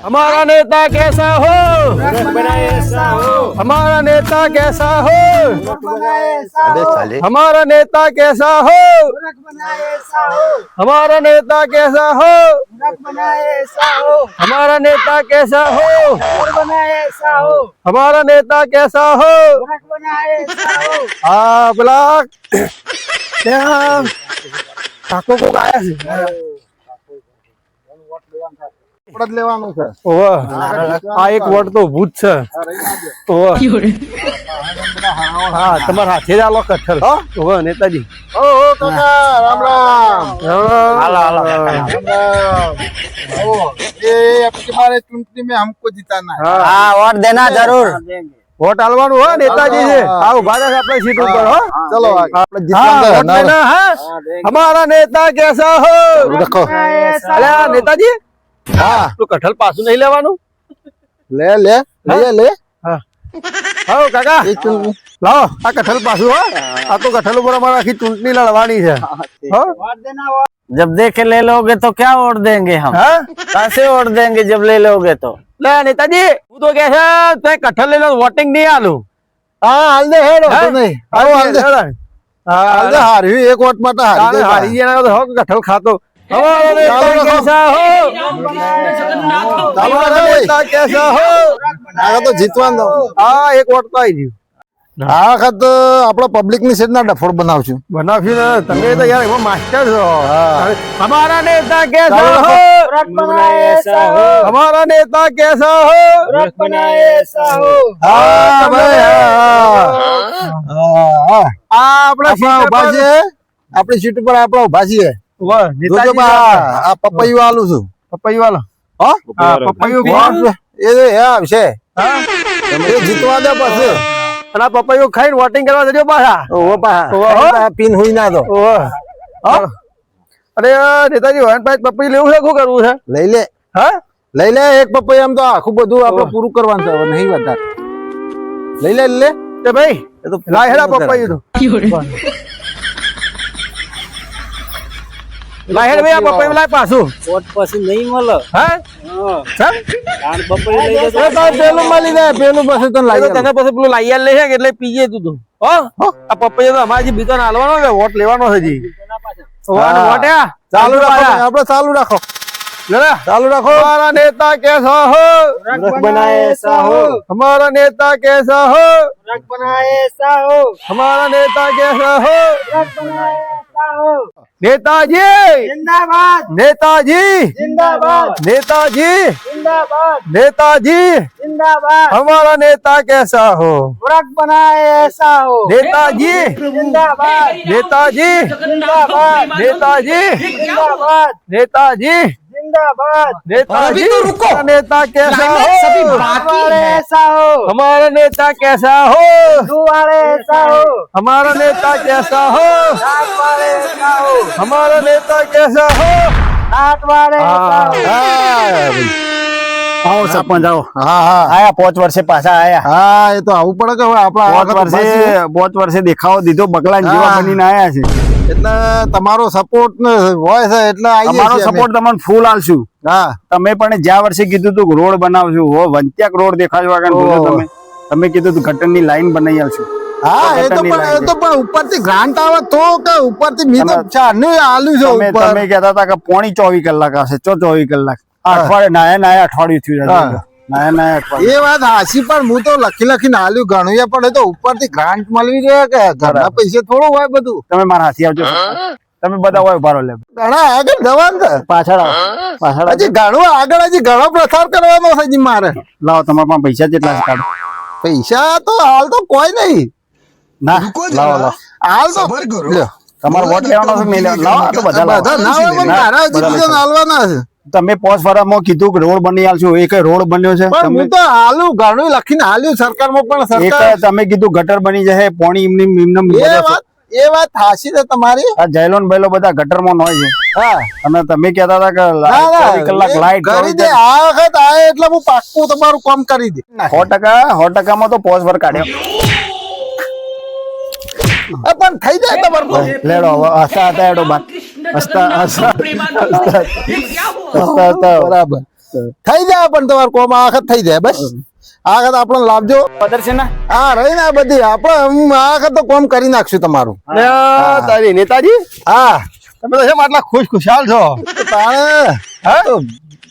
हमारा नेता कैसा हो, रख बनाए ऐसा हो, हमारा नेता कैसा हो, रख बनाए ऐसा हो, हमारा नेता कैसा हो, रख बनाए ऐसा हो, हमारा नेता कैसा हो, रख बनाए ऐसा हो, हमारा नेता कैसा हो, रख बनाए ऐसा हो, हमारा नेता कैसा हो। रख बनाए ऐसा हो। हाँ પેલા ત્યાં કાકો કોક આયા છે લેવાનું છે ઓવે આ એક વોટ તો ભૂત છે ઓવે હા તમારા હાથે જ આલો કઠર ઓવે નેતાજી ઓ કાકા રામ રામ હાલો હાલો राम ओ ये अब की बार चुनाव में हमको जिताना है હા वोट देना जरूर વોટ આલવાનું હો નેતાજી છે આ ઉભા રહે આપણે સીટ ઉપર હો चलो આપણે हाँ જીતવાનું वोट देना है हमारा नेता कैसा हो देखो અલ્યા નેતાજી हाँ તો કઠલ પાછું નહીં લેવાનું ले ले ले ले હા આવો કાકા ये चुनाव લાવો આ કઠલ પાછું હો આ તો કઠલ ઉપર અમારે આખી ચૂંટણી લડવાની છે હો वोट देना वोट जब देख के ले लोगे तो क्या वोट देंगे हम હા कैसे वोट देंगे जब ले लोगे तो લે નેતાજી હું તો કે છે તે કઠલ લઈ લો વોટિંગ નહીં આલું हाँ हाल दे हेड हाँ? तो नहीं आओ हाल दे हाल दे હા हार एक वोट माटा हार दे હારી ગયા તો હો કઠલ ખાતો हमारा नेता कैसा हो हमारा नेता कैसा हो आगे तो जीतवान दो હા એક વોટ તો આવી ગયું આ વખત આપણો પબ્લિક ની સીટ ના ડફોડ બનાવશું બનાવ્યું ને તમે તો યાર એમાં માસ્ટર છો हमारा नेता कैसा हो रख बनाए ऐसा हो, हमारा नेता कैसा हो रख बनाए ऐसा हो, હા ભાઈ હા આ આપણા આપણા ઉભા છે આપણી સીટ ઉપર આપણા ઉભા છીએ વાહ જોજો નેતાજી બા આ પપૈયું આલું છું પપૈયું વાળો હો હા પપૈયું કોણ એ આવશે એ જીતવા દે પછી અને આ પપૈયું ખાઈને વોટિંગ કરવા જજો પાછા ઓહો પા ઓહો. પીન હુઈ ના દો ઓહો. અરે નેતાજી વાન પાંચ પપૈયું લેવું છે શું કરવું છે લઈ લે હા લઈ લે એક પપૈયા આમ તો આખું બધું આપણે પૂરું કરવાનું છે હવે નહીં વધારે લઈ લે લે તે ભાઈ એ તો લાય હેડા પપૈયું તો લાય હેડ ભાઈ આ પપૈયું લાય પાછું वोट पसंद नहीं मिलो હા સર પેલું મળી જાય પેલું પછી તને લાઈ લાવી તને પછી પેલું લાઈયાલ લે છે કે એટલે પીજે તું તો હો આ પપૈયું તો અમારે બીતો હાલવાનો છે વોટ લેવાનો છે જી વોટ ચાલુ રાખો આપણે ચાલુ રાખો चालू रखो हमारा नेता कैसा हो रख बनाए ऐसा हो, हमारा नेता कैसा हो रख बनाए ऐसा हो, हमारा नेता कैसा हो रख बनाए ऐसा हो। नेताजी जिंदाबाद नेताजी जिंदाबाद नेताजी जिंदाबाद नेताजी जिंदाबाद, हमारा नेता कैसा हो रख बनाए ऐसा हो, नेताजी जिंदाबाद नेताजी जिंदाबाद नेताजी जिंदाबाद नेताजी जिंदाबाद, नेताजी हमारा नेता कैसा हो हमारे ऐसा हो, हमारा नेता कैसा हो दुआरे ऐसा हो, हमारा नेता कैसा हो रात वाले ऐसा हो, हमारा नेता कैसा हो रात वाले ऐसा हो। आओ सरपंच आओ હા હા आया 5 वर्षे पाछा आया હા એ તો આવું પડે કે હવે આપણા 5 વર્ષે દેખાવો દીધો બગલા જેવા હા. બનીને આયા છે એટલે તમારો સપોર્ટ ને હોય છે એટલે આવીએ તમારો છીએ અમે. સપોર્ટ તમને ફૂલ આલશું હા તમે પણ જ્યાં વર્ષે કીધું તું રોડ બનાવશું હો વંત્યાક રોડ દેખાડવા કારણ બોલ્યો તમે તમે કીધું તું ગટરની લાઈન બનાવી આવશું હા એ તો ગટરની પણ લાઈન પણ ઉપરથી ગ્રાન્ટ આવે તો કે ઉપરથી મી તો તમે- ચારનું આલ્યું છે તમે ઉપર તમે કહેતા હતા કે પોણી 24 કલાક હશે 24 કલાક આ અઠવાડિયે નાયા અઠવાડિયું થયું હા. છે નાયા અઠવાડિયું એ વાત હાસી પણ હું તો લખીને આલ્યું ગણ્યું પડે તો ઉપરથી ગ્રાન્ટ મળવી જોઈએ કે ઘરના પૈસે થોડું હોય બધું તમે મારા હાથી આવજો તમે બધા હોય ઉભા રહો લે ઘણા આગળ જવાનું છે પાછળ આવો પાછળ આવજો. હજી ઘણું આગળ હજી ઘણો પ્રસાર કરવાનો છે હજી મારે લાવો તમારા પાસે પૈસા કેટલા છે કાઢો પૈસા તો હાલ તો કોઈ નહીં ના લાવો લાવો હાલ તો લ્યો. તમારો વોટ લેવાનો છે નહીં લેવાનો લાવો આ તો બધા લાવો. બધા ના હોય પણ મારા હજી બધા બીજા હાલવાના છે તમે 5 વર્ષમાં કીધું કે રોડ બની આલશું એક રોડ બન્યો છે પણ હું તો હાલું ઘણું લખીને હાલ્યું સરકારમાં પણ સરકાર એક તમે કીધું ગટર બની જશે પોણી એ વાત હાસી છે તમારી આ જયલોન બેલો બધા ગટરમાં નો છે હા અને તમે કહેતા હતા કે ના, ના, 24 કલાક એ લાઈટ કરી દે આ વખત આયે એટલે હું પાક્કું તમારું કામ કરી દે 100% માં તો 5 વર્ષ કાઢ્યો પણ થઈ જાય તમારું લેડો હવે હસતા હતા એડો બાદ હસતા હસતા હસતા હસતા બરાબર થઈ જાય પણ તમારું કોમ આ વખત થઈ જાય બસ આ વખત આપણને લાવજો પ્રદર્શન ના હા રહી ને આ બધી આપણે આ વખત તો કોમ કરી નાખશું તમારું તારી નેતાજી હા તમે તો શેમ આટલા ખુશાલ છો તાણે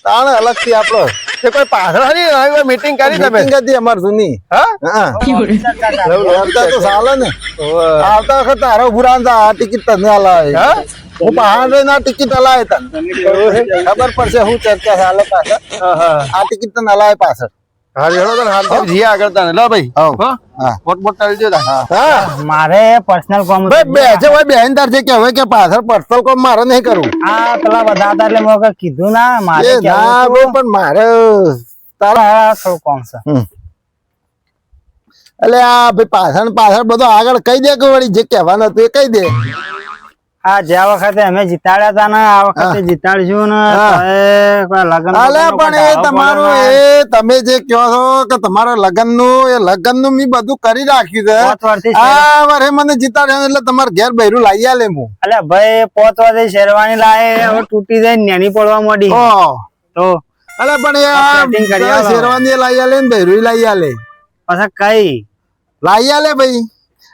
તાણે અલગથી આપણો તે કોઈ પાછળ નહીં મીટિંગ કરી તમે meeting હતી અમાર જૂની હા હા આવતા તો ચાલે ને આવતા વખત તારો ભૂરા આ ટિકિટ તને હલાવે હા હું પહાડ રહીને આ ટિકિટ હલાવે તને ખબર પડશે હું ચર્ચા ચાલે પાછળ આ ટિકિટ તને હલાવે પાછળ હા હેડો તને હાલ તો જીયા આગળ તને લો ભાઈ હવ. હા હા મોટ મોટ ટાળી દો તા હા મારે પર્સનલ કોમ ભાઈ બેસે હોય બેન તાર છે કે હવે કે પાછળ પર્સનલ કોમ મારે નહીં કરવું આ પેલા બધા હતા એટલે મેં કીધું ના મારે એ ના બહુ પણ મારે તારા થોડું કોમ છે એટલે આ ભાઈ પાછળ પાછળ બધું આગળ કહી દે કે વળી જે કહેવાનું હતું એ કહી દે આ જ્યાં વખતે અમે જીતાડ્યા હતા ને આ વખતે જીતાડશું ને તોય કોઈ લગ્ન અલે વગરનો પણ કોઈ એ ધારો તમારું પડે એ તમે જે કહો છો કે તમારા લગ્નનું મેં બધું કરી રાખ્યું છે પાંચ વર્ષથી આ વરે મને જીતાડ્યો એટલે તમારે ઘેર બૈરું લાવી આલે હું અલે ભાઈ 5 વર્ષે શેરવાની લાવે હવે તૂટી જાય ને નેની પડવા માંડી ઓહ તો અલે પણ એ setting કરી આ આલો. શેરવાની લાવી આલે ને બૈરું લાવી આલે પછી કઈ લાવી આલે ભાઈ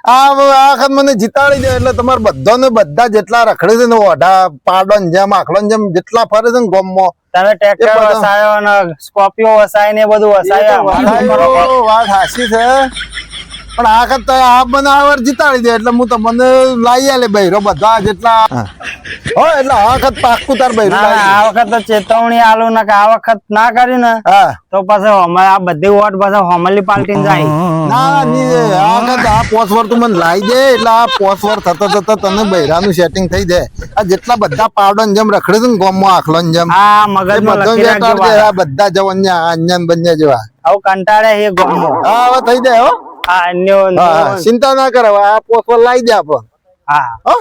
આ વખત મને જીતાડી દે એટલે તમારે બધાને બધા જેટલા રખડે છે ને ઓઢા પાડો ને જેમ આખલો ને જેમ જેટલા ફરે છે ને ગામમાં તમે ટ્રેક્ટર એ બધા- વસાયો ને સ્કોર્પિયો વસાય ને એ બધું વસાય વાત હાસી છે પણ આ વખત તો આ મને આ વાર જીતાડી દે એટલે હું તમને લાવી આલે બૈરો બધા જેટલા હો એટલે આ વખત પાક્કું તાર બૈરું ના ના, આ વખત તો ચેતવણી આલું ને કે આ વખત ના કર્યું ને હા તો પછી આ બધી વોટ પછી હોમલી પાલટી જાય ના ની આ વખત આ 5 વર્ષ તું મને લાવી દે એટલે આ 5 વર્ષ થતા થતા તને બૈરાનું સેટિંગ થઈ જાય આ જેટલા બધા પાવડો ને જેમ રખડે છે ને ગામમાં આખલો ને જેમ આ એ મગજમાં બધો લખી રાખજો વેટાડ દે, વાત. આ બધા જવન્યા અંજન બન્યા જેવા આવું કંટાળે એ ગોમો હા હવે થઈ જાય હો આ અન્યો હા ચિંતા ના કરે હવે આ 5 વર્ષ લાવી દે આપણને હા હો